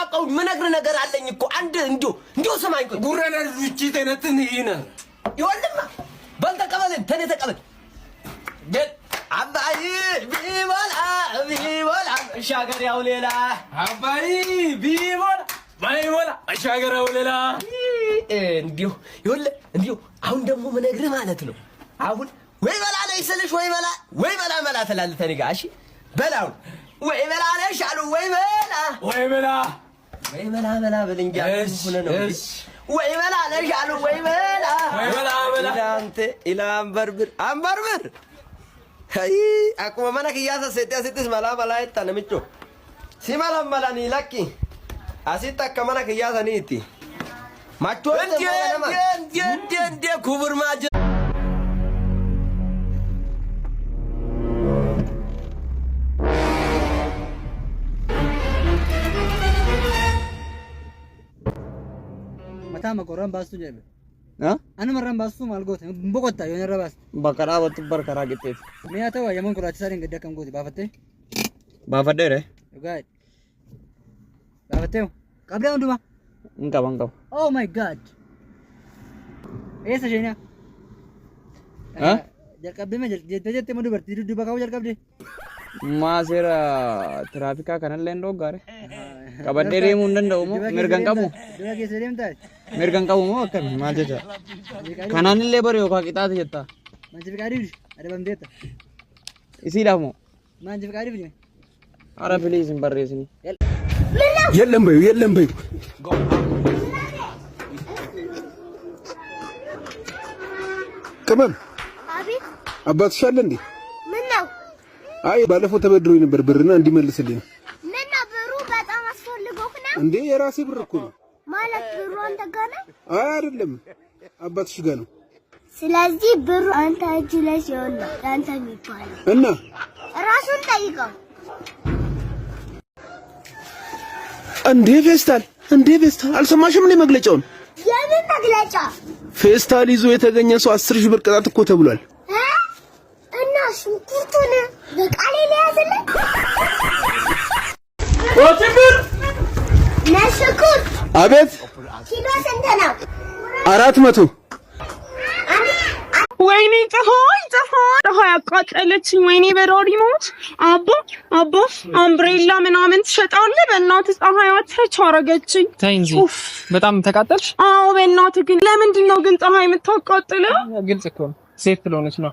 ማላውቀው ምነግር ነገር አለኝ እኮ አንድ እንዲሁ ሰማኝ ቆይ ጉረና ልጅ ተነተን ይና ይወልማ በል ተቀበል ተኔ ተቀበል አባይ ቢሞላ ሻገር ያው ሌላ አባይ ቢሞላ ሻገር ያው ሌላ እንዲሁ እንዲሁ አሁን ደግሞ ምነግርህ ማለት ነው አሁን ወይ በላ ላይ ስልሽ ወይ በላ ትላለህ ተኔ ጋር እሺ በላው ወይ በላ ነሽ አሉ ወይ በላ በልንጃ ሆነ ነው ወይ በላ ነሽ አሉ ወይ በላ አንተ ኢላም በርብር አንበርብር አይ አቁመ ማነክ ያሳ ሰጥስ መላ ይታነምጮ ሲማላማላኒ ለኪ አሲታ ከማነክ ያሳ ኒቲ ማቾ እንደ ኩብር ማጀ mata makoran bastu jebe anu maran bastu malgot bokota yonera bas bakara wat barkara gitte me atawa yamon ko lati sarin gedda kam goti bafade re guys bafate kabla unduma engkau oh my god esa jena jar kabde me jette modu berti du bakau jar kabde masira trafika kanan lendo gare kabadere mundan daw mo mergan kamu dua ke sedem tas mergan kamu mo kan majeja kanan labor yo ka kita jetta manje bikari ada bam deta isi dah mo manje bikari bini ara please imbarre sini የለም በዩ ከመን አቤት አባትሽ አለ እንዴ ምን ነው አይ ባለፈው ተበድሮኝ ነበር ብርና እንዲመልስልኝ ምን ነው ብሩ በጣም አስፈልጎክ ነው እንዴ የራሴ ብር እኮ ነው ማለት ብሩ አንተ ጋር ነው አይ አይደለም አባትሽ ጋር ነው ስለዚህ ብሩ አንተ እጅ ላይ ሲሆን ነው አንተ የሚባለው እና ራሱን ጠይቀው እንዴ ፌስታል አልሰማሽም እንዴ መግለጫውን የምን መግለጫ ፌስታል ይዞ የተገኘ ሰው 10 ሺህ ብር ቅጣት እኮ ተብሏል እና ሽንኩርቱን በቃሌ ለያዝልኝ ወጥብር ነሽኩት አቤት ኪሎ ስንት ነው 400 ወይኔ ፀሐይ አቃጠለችኝ ወይኔ በራሪ ሞት አቦ አምብሬላ ምናምን ትሸጣለህ በእናትህ ፀሐይ አትረች አረገችኝ ተይ እንጂ በጣም ተቃጠልሽ አዎ በእናትህ ግን ለምንድን ነው ግን ፀሐይ የምታቃጥለው ግልጽ እኮ ነው ሴት ስለሆነች ነው